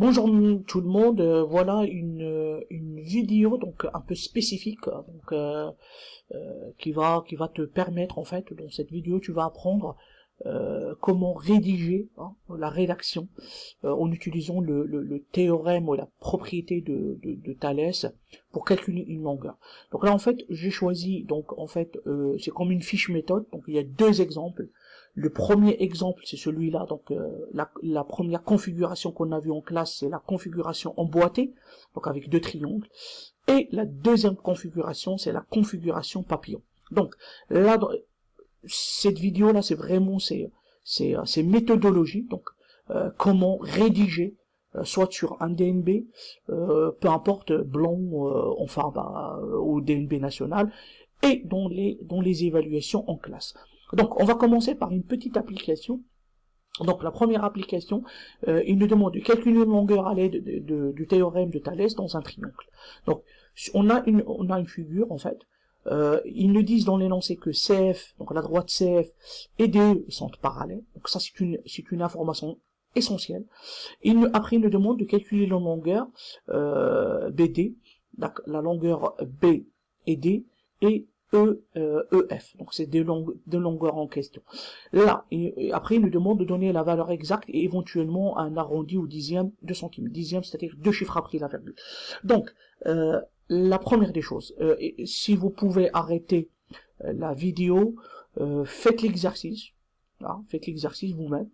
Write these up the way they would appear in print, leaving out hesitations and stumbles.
Bonjour tout le monde, voilà une vidéo donc un peu spécifique qui va te permettre en fait dans cette vidéo tu vas apprendre comment rédiger la rédaction en utilisant le théorème ou la propriété de Thalès pour calculer une longueur. Donc là en fait j'ai choisi donc en fait c'est comme une fiche méthode, donc il y a deux exemples. Le premier exemple, c'est celui-là, donc la première configuration qu'on a vue en classe, c'est la configuration emboîtée, donc avec deux triangles, et la deuxième configuration, c'est la configuration papillon. Donc là, cette vidéo-là, c'est vraiment c'est méthodologie, donc comment rédiger, soit sur un DNB, peu importe, blanc, enfin, ou DNB national, et dans les évaluations en classe. Donc, on va commencer par une petite application. Donc, la première application, il nous demande de calculer une longueur à l'aide du théorème de Thalès dans un triangle. Donc, on a une figure, en fait. Ils nous disent dans l'énoncé que CF, donc la droite CF et DE sont parallèles. Donc, ça, c'est une information essentielle. Après, il nous demande de calculer la longueur BD, la longueur B et D, et EF, donc c'est deux longueurs en question. Là, et après, il nous demande de donner la valeur exacte et éventuellement un arrondi au dixième de centimètre. Dixième, c'est-à-dire deux chiffres après la virgule. Donc, la première des choses, si vous pouvez arrêter la vidéo, faites l'exercice. Faites l'exercice vous-même.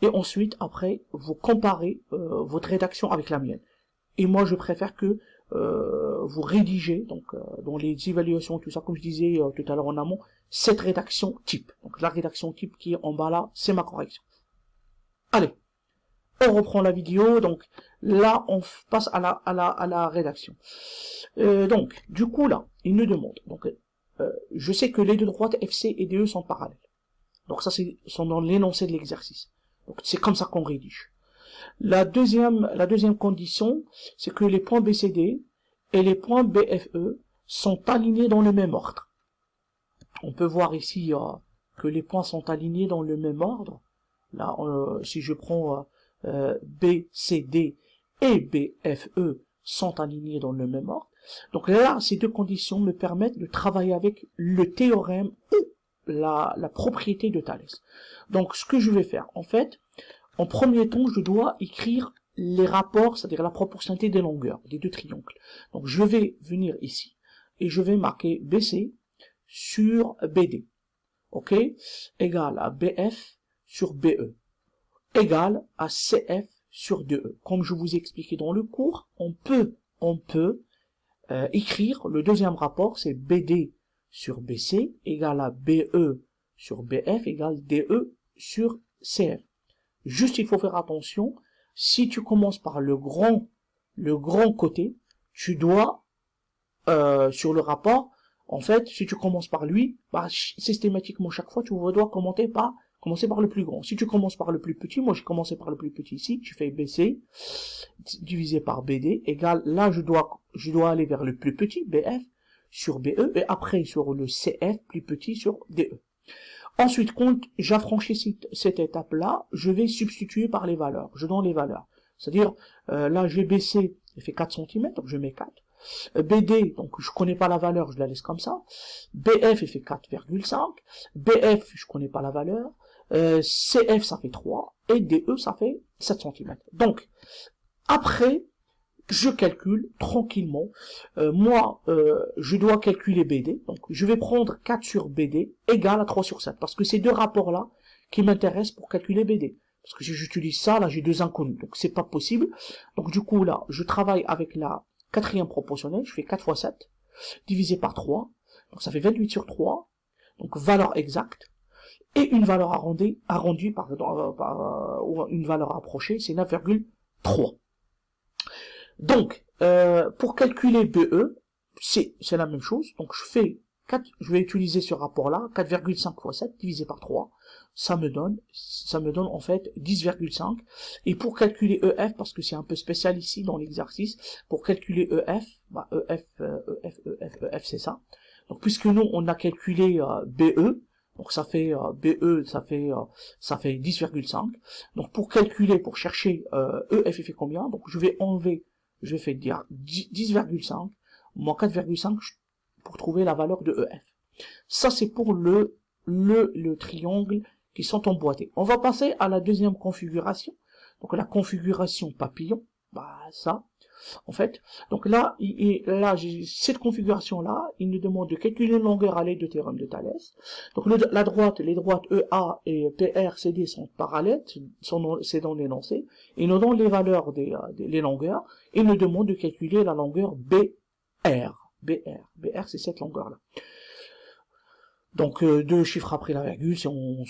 Et ensuite, après, vous comparez votre rédaction avec la mienne. Et moi, je préfère que vous rédigez, donc dans les évaluations, tout ça, comme je disais tout à l'heure en amont, cette rédaction type. Donc la rédaction type qui est en bas là, c'est ma correction. Allez, on reprend la vidéo, donc là, on passe à la rédaction. Donc, du coup là, il nous demande, donc je sais que les deux droites FC et DE sont parallèles. Donc ça, sont dans l'énoncé de l'exercice. Donc c'est comme ça qu'on rédige. La deuxième condition, c'est que les points BCD et les points BFE sont alignés dans le même ordre. On peut voir ici que les points sont alignés dans le même ordre. Là, si je prends BCD et BFE sont alignés dans le même ordre. Donc là, ces deux conditions me permettent de travailler avec le théorème ou la propriété de Thalès. Donc ce que je vais faire, en fait, en premier temps, je dois écrire les rapports, c'est-à-dire la proportionnalité des longueurs, des deux triangles. Donc je vais venir ici, et je vais marquer BC sur BD, ok, égal à BF sur BE, égal à CF sur DE. Comme je vous ai expliqué dans le cours, on peut écrire le deuxième rapport, c'est BD sur BC, égal à BE sur BF, égal DE sur CF. Juste, il faut faire attention, si tu commences par le grand côté, tu dois, sur le rapport, en fait, si tu commences par lui, systématiquement, chaque fois, tu dois commencer par le plus grand. Si tu commences par le plus petit, moi j'ai commencé par le plus petit ici, tu fais BC, divisé par BD, égale, là je dois aller vers le plus petit, BF, sur BE, et après sur le CF, plus petit, sur DE. Ensuite, quand j'affranchis cette étape-là, je vais substituer par les valeurs. Je donne les valeurs. C'est-à-dire, là, j'ai BC, il fait 4 cm, donc je mets 4. BD, donc je connais pas la valeur, je la laisse comme ça. BF, il fait 4,5. BF, je connais pas la valeur. CF, ça fait 3. Et DE, ça fait 7 cm. Donc, après, je calcule tranquillement. Je dois calculer BD. Donc, je vais prendre 4 sur BD égale à 3 sur 7. Parce que c'est deux rapports-là qui m'intéressent pour calculer BD. Parce que si j'utilise ça, là, j'ai deux inconnus. Donc, c'est pas possible. Donc, du coup, là, je travaille avec la quatrième proportionnelle. Je fais 4 fois 7 divisé par 3. Donc, ça fait 28 sur 3. Donc, valeur exacte. Et une valeur arrondie ou une valeur approchée, c'est 9,3. Donc, pour calculer BE, c'est la même chose. Donc, je vais utiliser ce rapport-là, 4,5 fois 7 divisé par 3. Ça me donne en fait 10,5. Et pour calculer EF, parce que c'est un peu spécial ici dans l'exercice, pour calculer EF, EF, c'est ça. Donc, puisque nous, on a calculé BE, Donc ça fait BE, ça fait 10,5. Donc pour calculer, pour chercher EF fait combien, donc je vais enlever, je vais dire 10,5 moins 4,5 pour trouver la valeur de EF. Ça c'est pour le triangle qui sont emboîtés. On va passer à la deuxième configuration. Donc la configuration papillon, bah ça, en fait. Donc là, cette configuration-là, il nous demande de calculer une longueur à l'aide du théorème de Thalès. Donc les droites EA et PR, CD sont parallèles, c'est dans l'énoncé. Ils nous donnent les valeurs les longueurs, et nous demande de calculer la longueur BR. BR, c'est cette longueur-là. Donc deux chiffres après la virgule, c'est en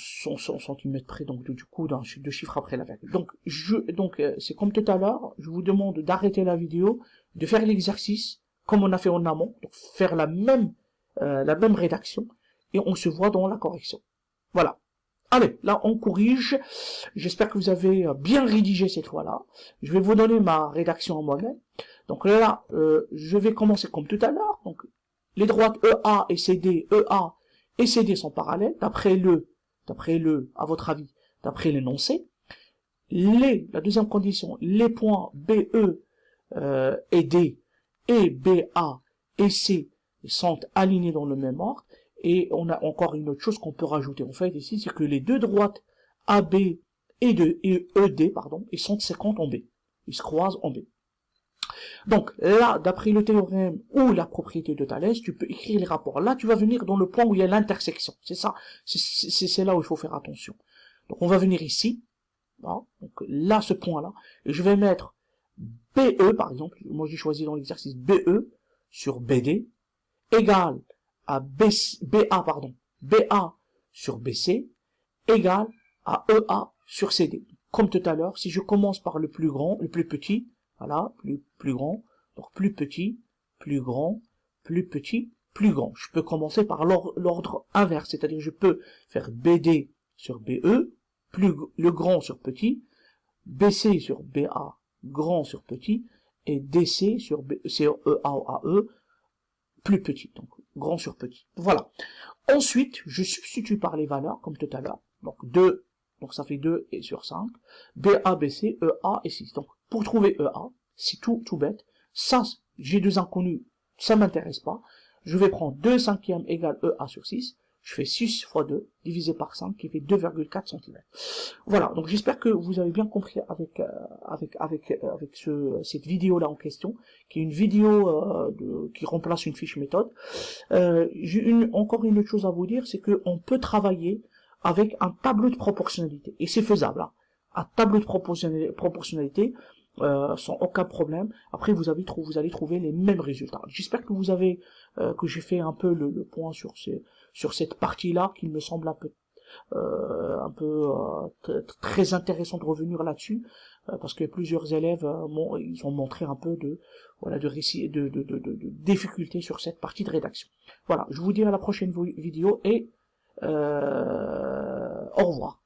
centimètres près, donc du coup deux chiffres après la virgule. Donc c'est comme tout à l'heure, je vous demande d'arrêter la vidéo, de faire l'exercice comme on a fait en amont, donc faire la même rédaction, et on se voit dans la correction. Voilà. Allez, là on corrige. J'espère que vous avez bien rédigé cette fois-là. Je vais vous donner ma rédaction en moi-même. Donc là, je vais commencer comme tout à l'heure. Donc les droites EA et CD, EA et CD sont parallèles, d'après à votre avis, d'après l'énoncé. La deuxième condition, les points BE et D et BA et C sont alignés dans le même ordre. Et on a encore une autre chose qu'on peut rajouter en fait ici, c'est que les deux droites AB et ED, ils sont séquentes en B. Ils se croisent en B. Donc là, d'après le théorème ou la propriété de Thalès, tu peux écrire les rapports. Là, tu vas venir dans le point où il y a l'intersection. C'est ça, c'est là où il faut faire attention. Donc on va venir ici, voilà. Donc là, ce point-là, et je vais mettre BE, par exemple, moi j'ai choisi dans l'exercice BE sur BD, égale à BA sur BC, égale à EA sur CD. Comme tout à l'heure, si je commence par le plus grand, le plus petit, voilà, plus grand, donc plus petit, plus grand, plus petit, plus grand. Je peux commencer par l'ordre inverse, c'est-à-dire je peux faire BD sur BE, le grand sur petit, BC sur BA, grand sur petit, et DC sur EAE, plus petit, donc grand sur petit. Voilà. Ensuite, je substitue par les valeurs, comme tout à l'heure, donc 2, donc ça fait 2 et sur 5, BA, BC, EA et 6. Donc, pour trouver EA, c'est tout bête. Ça, j'ai deux inconnus, ça m'intéresse pas. Je vais prendre 2 cinquièmes égale EA sur 6. Je fais 6 fois 2, divisé par 5, qui fait 2,4 cm. Voilà, donc j'espère que vous avez bien compris avec cette vidéo-là en question, qui est une vidéo qui remplace une fiche méthode. J'ai encore une autre chose à vous dire, c'est qu'on peut travailler avec un tableau de proportionnalité, et c'est faisable, hein. Un tableau de proportionnalité, sans aucun problème. Après, vous allez trouver les mêmes résultats. J'espère que vous avez, que j'ai fait un peu le point sur cette partie-là, qui me semble très intéressant de revenir là-dessus, parce que plusieurs élèves ils ont montré un peu de difficultés sur cette partie de rédaction. Voilà, je vous dis à la prochaine vidéo et au revoir.